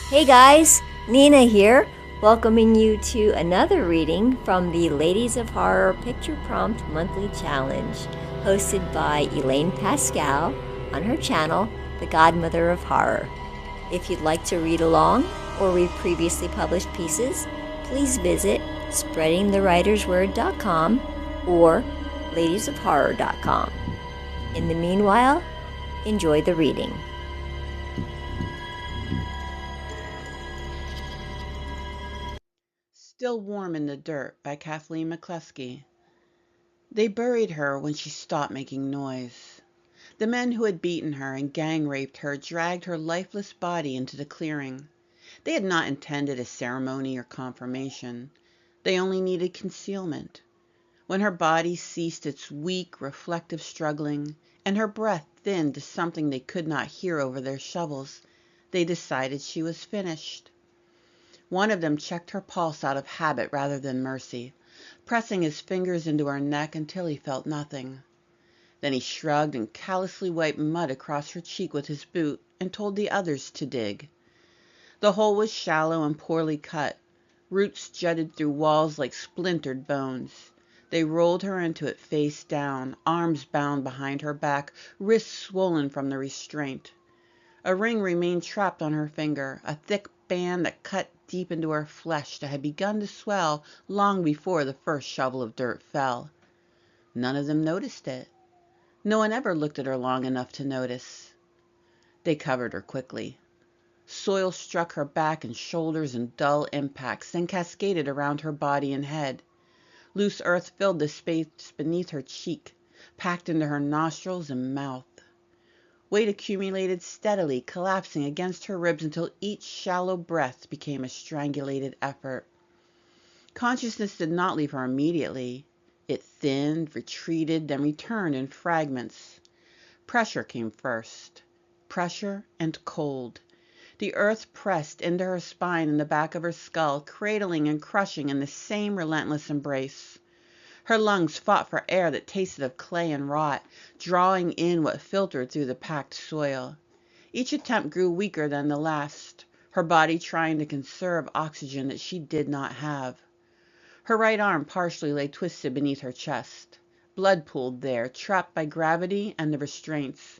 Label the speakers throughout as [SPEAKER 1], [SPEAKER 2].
[SPEAKER 1] Hey guys, Nina here, welcoming you to another reading from the Ladies of Horror Picture Prompt Monthly Challenge, hosted by Elaine Pascale on her channel, The Godmother of Horror. If you'd like to read along or read previously published pieces, please visit spreadingthewritersword.com or ladiesofhorror.com. In the meanwhile, enjoy the reading.
[SPEAKER 2] Still Warm in the Dirt by Kathleen McCluskey. They buried her when she stopped making noise. The men who had beaten her and gang raped her dragged her lifeless body into the clearing. They had not intended a ceremony or confirmation. They only needed concealment. When her body ceased its weak, reflective struggling, and her breath thinned to something they could not hear over their shovels, they decided she was finished. One of them checked her pulse out of habit rather than mercy, pressing his fingers into her neck until he felt nothing. Then he shrugged and callously wiped mud across her cheek with his boot and told the others to dig. The hole was shallow and poorly cut. Roots jutted through walls like splintered bones. They rolled her into it face down, arms bound behind her back, wrists swollen from the restraint. A ring remained trapped on her finger, a thick band that cut deep into her flesh that had begun to swell long before the first shovel of dirt fell. None of them noticed it. No one ever looked at her long enough to notice. They covered her quickly. Soil struck her back and shoulders in dull impacts, then cascaded around her body and head. Loose earth filled the space beneath her cheek, packed into her nostrils and mouth. Weight accumulated steadily, collapsing against her ribs until each shallow breath became a strangulated effort. Consciousness did not leave her immediately. It thinned, retreated, then returned in fragments. Pressure came first. Pressure and cold. The earth pressed into her spine and the back of her skull, cradling and crushing in the same relentless embrace. Her lungs fought for air that tasted of clay and rot, drawing in what filtered through the packed soil. Each attempt grew weaker than the last, her body trying to conserve oxygen that she did not have. Her right arm partially lay twisted beneath her chest. Blood pooled there, trapped by gravity and the restraints.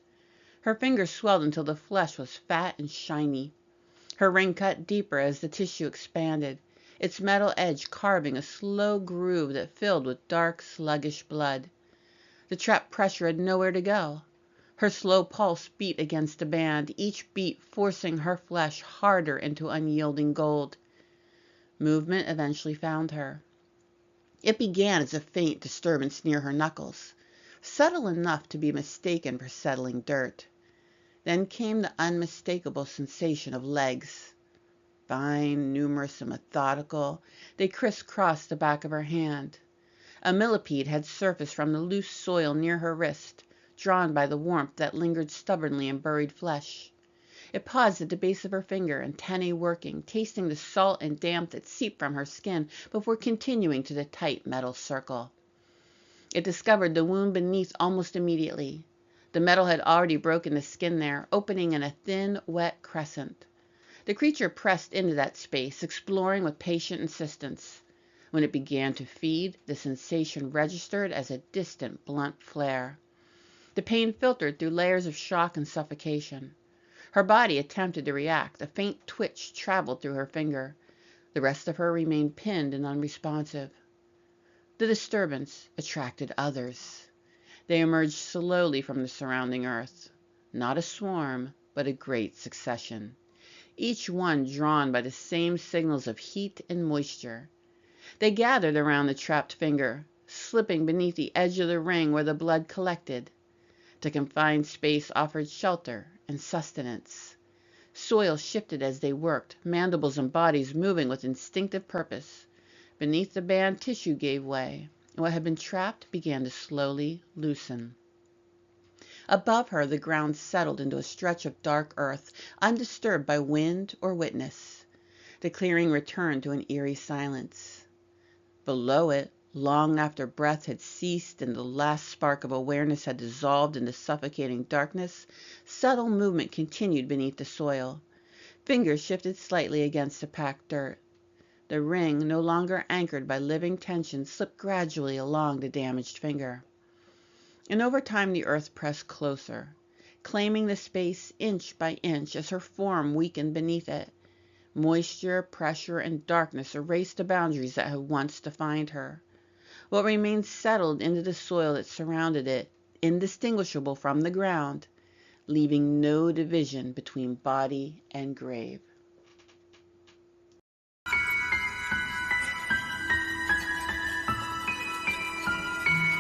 [SPEAKER 2] Her fingers swelled until the flesh was fat and shiny. Her ring cut deeper as the tissue expanded, its metal edge carving a slow groove that filled with dark, sluggish blood. The trapped pressure had nowhere to go. Her slow pulse beat against a band, each beat forcing her flesh harder into unyielding gold. Movement eventually found her. It began as a faint disturbance near her knuckles, subtle enough to be mistaken for settling dirt. Then came the unmistakable sensation of legs. Fine, numerous, and methodical, they crisscrossed the back of her hand. A millipede had surfaced from the loose soil near her wrist, drawn by the warmth that lingered stubbornly in buried flesh. It paused at the base of her finger, antennae working, tasting the salt and damp that seeped from her skin before continuing to the tight metal circle. It discovered the wound beneath almost immediately. The metal had already broken the skin there, opening in a thin, wet crescent. The creature pressed into that space, exploring with patient insistence. When it began to feed, the sensation registered as a distant, blunt flare. The pain filtered through layers of shock and suffocation. Her body attempted to react. A faint twitch traveled through her finger. The rest of her remained pinned and unresponsive. The disturbance attracted others. They emerged slowly from the surrounding earth. Not a swarm, but a great succession. Each one drawn by the same signals of heat and moisture. They gathered around the trapped finger, slipping beneath the edge of the ring where the blood collected. The confined space offered shelter and sustenance. Soil shifted as they worked, mandibles and bodies moving with instinctive purpose. Beneath the band, tissue gave way, and what had been trapped began to slowly loosen. Above her, the ground settled into a stretch of dark earth, undisturbed by wind or witness. The clearing returned to an eerie silence. Below it, long after breath had ceased and the last spark of awareness had dissolved into suffocating darkness, subtle movement continued beneath the soil. Fingers shifted slightly against the packed dirt. The ring, no longer anchored by living tension, slipped gradually along the damaged finger. And over time the earth pressed closer, claiming the space inch by inch as her form weakened beneath it. Moisture, pressure, and darkness erased the boundaries that had once defined her. What remained settled into the soil that surrounded it, indistinguishable from the ground, leaving no division between body and grave.